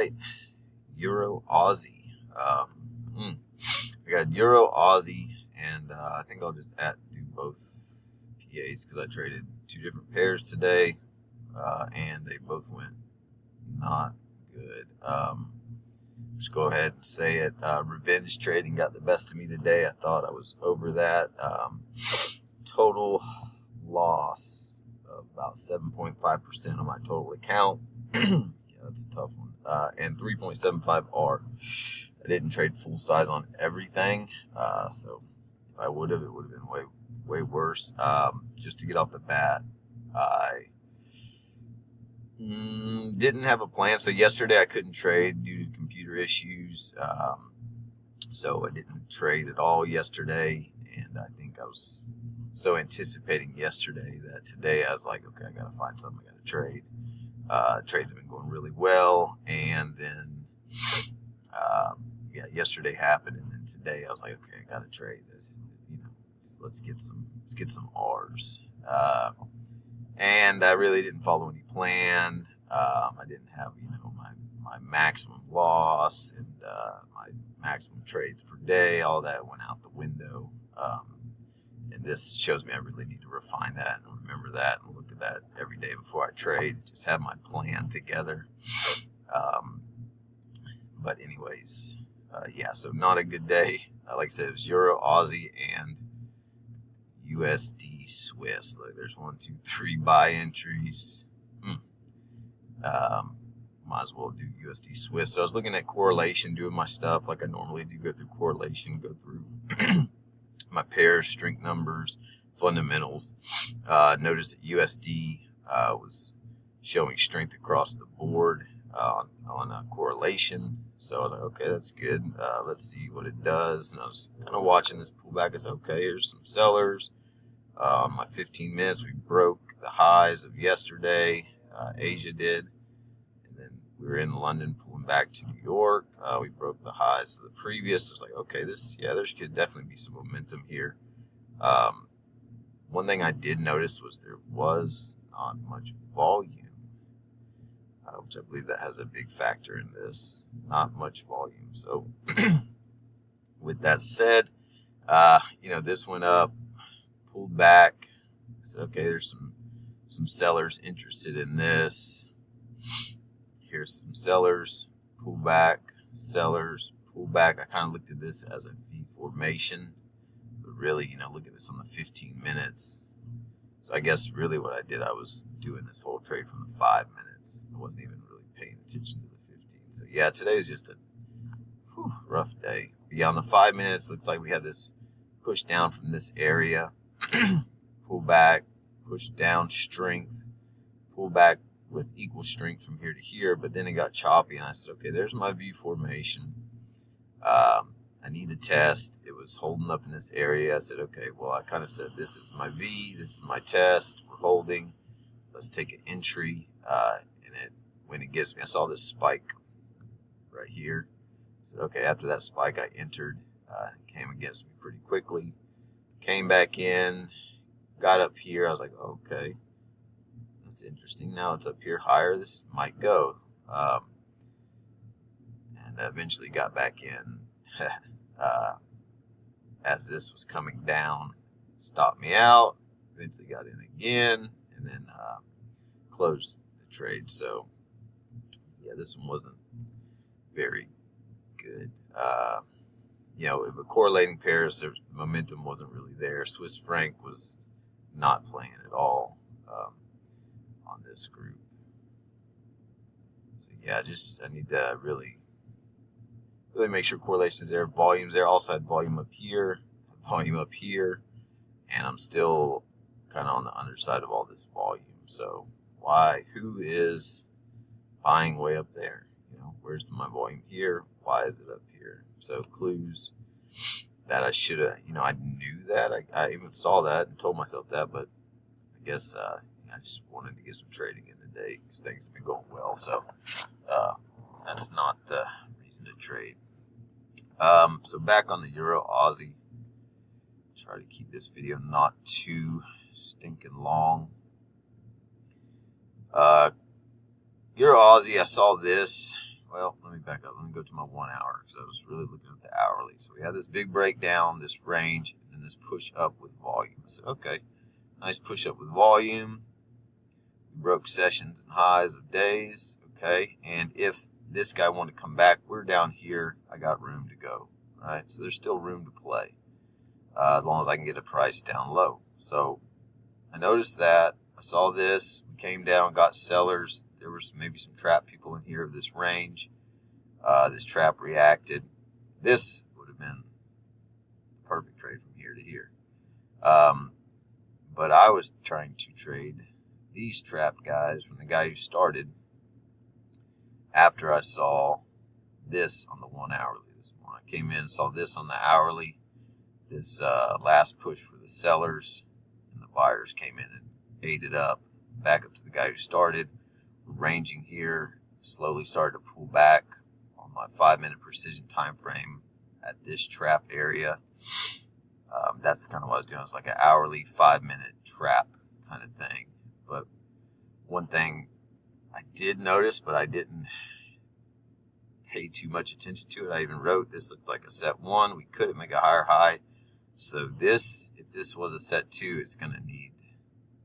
right, Euro Aussie. I got Euro Aussie, and I think I'll just do both PAs because I traded two different pairs today, and they both went not good. Just go ahead and say it. Revenge trading got the best of me today. I thought I was over that. Total loss of about 7.5% on my total account. Yeah, that's a tough one. And 3.75 R. I didn't trade full size on everything, so if I would have, it would have been way worse. Just to get off the bat, I didn't have a plan. So yesterday I couldn't trade due to computer issues, so I didn't trade at all yesterday. And I think I was so anticipating yesterday that today I was like, okay, I got to find something I got to trade. Trades have been going really well, and then yesterday happened, and then today I was like, okay, I got to trade this. Let's get some R's. And I really didn't follow any plan. I didn't have my maximum loss and my maximum trades per day. All that went out the window. And this shows me I really need to refine that and remember that and look at that every day before I trade. Just have my plan together. But anyways, so not a good day. Like I said, it was Euro, Aussie, and USD Swiss. Look, there's 1, 2, 3 buy entries. Might as well do USD Swiss. So I was looking at correlation, doing my stuff like I normally do. Go through correlation, go through my pairs, strength numbers, fundamentals. Noticed that USD was showing strength across the board on correlation. So I was like, okay, that's good. Let's see what it does. And I was kind of watching this pullback. I said, okay, here's some sellers. My 15 minutes, we broke the highs of yesterday. Asia did. And then we were in London pulling back to New York. We broke the highs of the previous. I was like, okay, there could definitely be some momentum here. One thing I did notice was there was not much volume. Which I believe that has a big factor in this. Not much volume. So, with that said, this went up, pulled back. I said, okay, there's some sellers interested in this. Here's some sellers, pull back, sellers, pull back. I kind of looked at this as a V formation, but really, look at this on the 15 minutes. So I guess really what I did, I was doing this whole trade from the 5 minutes. I wasn't even really paying attention to the 15. So yeah, today is just a rough day. But yeah, on the 5 minutes, looks like we had this push down from this area, pull back, push down, strength, pull back with equal strength from here to here. But then it got choppy, and I said, okay, there's my V formation. I need to test. It was holding up in this area. I said, okay, well, I kind of said, this is my V, this is my test. We're holding. Let's take an entry. When it gets me, I saw this spike right here. I said, okay, after that spike, I entered. It came against me pretty quickly. Came back in, got up here. I was like, okay, that's interesting. Now it's up here higher. This might go. And I eventually got back in. As this was coming down, stopped me out, eventually got in again, and then closed the trade. So yeah, this one wasn't very good. With the correlating pairs, the momentum wasn't really there. Swiss franc was not playing at all on this group. So yeah, I need to really make sure correlation's there, volume's there. Also had volume up here, and I'm still kind of on the underside of all this volume. So who is buying way up there? Where's my volume here? Why is it up here? So clues that I should have, I knew that. I even saw that and told myself that, but I guess I just wanted to get some trading in today because things have been going well. So that's not the reason to trade. So back on the Euro Aussie, try to keep this video not too stinking long. Euro Aussie, I saw this. well, let me back up. Let me go to my 1 hour because I was really looking at the hourly. So we had this big breakdown, this range, and then this push up with volume. I said, okay, nice push up with volume. We broke sessions and highs of days. Okay, and if this guy wanted to come back, we're down here. I got room to go. Right, so there's still room to play as long as I can get a price down low. So I noticed that. I saw this. We came down, got sellers. There was maybe some trap people in here of this range. This trap reacted. This would have been the perfect trade from here to here. But I was trying to trade these trap guys from the guy who started after I saw this on the 1 hourly this morning. I came in and saw this on the hourly, this last push for the sellers, and the buyers came in and ate it up, back up to the guy who started. Ranging here, slowly started to pull back on my 5-minute precision time frame at this trap area. That's kind of what I was doing. It was like an hourly 5-minute trap kind of thing. But one thing I did notice, but I didn't pay too much attention to it. I even wrote this looked like a set 1. We couldn't make a higher high. So this, if this was a set 2, it's going to need,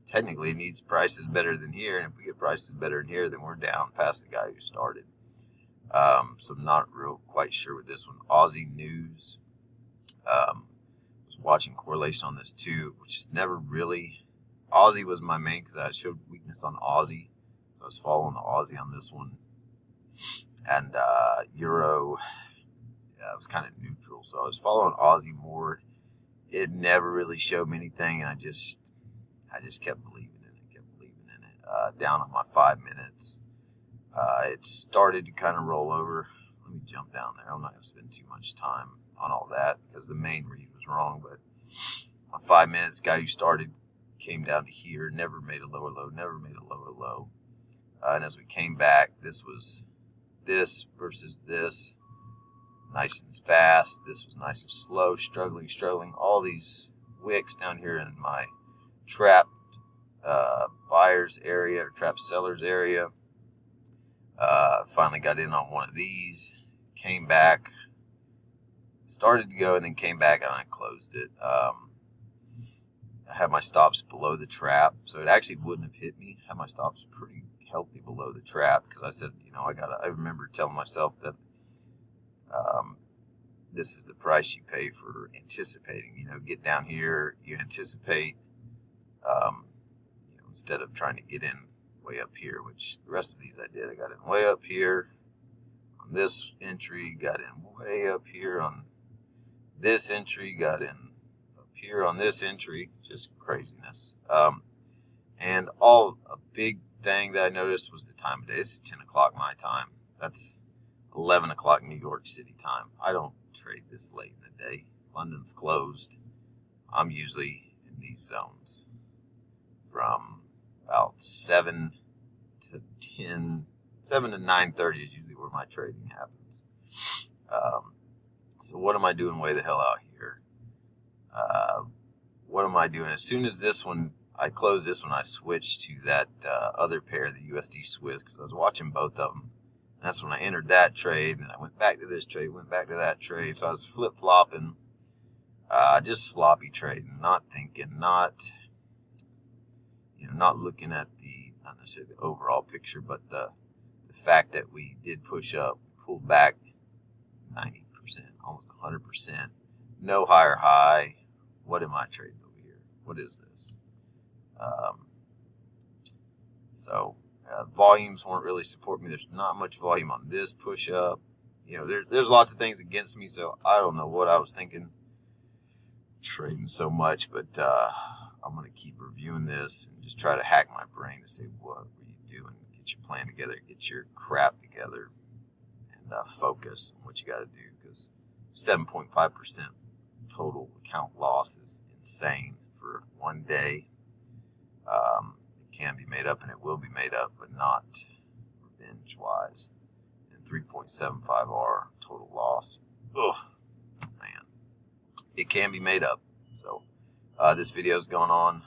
technically it needs prices better than here. And if we get prices better than here, then we're down past the guy who started. So I'm not real quite sure with this one. Aussie news. Was watching correlation on this too, which is never really. Aussie was my main because I showed weakness on Aussie. So I was following the Aussie on this one. And Euro, I was kind of neutral. So I was following Aussie more. It never really showed me anything, and I just kept believing in it, down on my 5 minutes. It started to kind of roll over. Let me jump down there. I'm not going to spend too much time on all that because the main read was wrong. But my 5 minutes, guy who started came down to here, never made a lower low, never made a lower low. And as we came back, this was this versus this. Nice and fast. This was nice and slow, struggling. All these wicks down here in my trapped buyers area or trapped sellers area. Finally got in on one of these. Came back. Started to go and then came back and I closed it. I had my stops below the trap, so it actually wouldn't have hit me. I had my stops pretty healthy below the trap because I said, I remember telling myself that this is the price you pay for anticipating. Get down here, you anticipate, instead of trying to get in way up here, which the rest of these I did. I got in way up here on this entry, got in way up here on this entry, got in up here on this entry, just craziness. And a big thing that I noticed was the time of day. This is 10 o'clock my time. That's 11 o'clock New York City time. I don't trade this late in the day. London's closed. I'm usually in these zones from about 7 to 10, 7 to 9:30 is usually where my trading happens. So what am I doing way the hell out here? What am I doing? As soon as I closed this one, I switched to that other pair, the USD Swiss, because I was watching both of them. And that's when I entered that trade, and I went back to this trade, went back to that trade. So I was flip-flopping, just sloppy trading, not thinking, not looking at not necessarily the overall picture, but the fact that we did push up, pulled back 90%, almost 100%, no higher high. What am I trading over here? What is this? Volumes won't really support me. There's not much volume on this push up. There's lots of things against me, so I don't know what I was thinking trading so much, but I'm going to keep reviewing this and just try to hack my brain to say, what were you doing? Get your plan together, get your crap together, and focus on what you got to do, because 7.5% total account loss is insane for one day. It can be made up, and it will be made up, but not revenge-wise. And 3.75R total loss. Ugh, man. It can be made up. So this video's gone on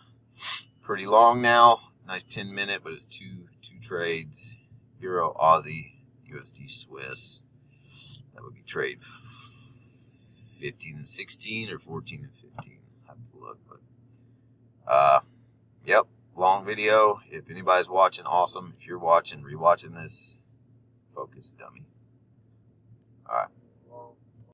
pretty long now. Nice 10-minute, but it's two trades. Euro, Aussie. USD Swiss. That would be trade 15 and 16 or 14 and 15. I have to look, but yep, long video. If anybody's watching, awesome. If you're watching, rewatching this, focus, dummy. All right.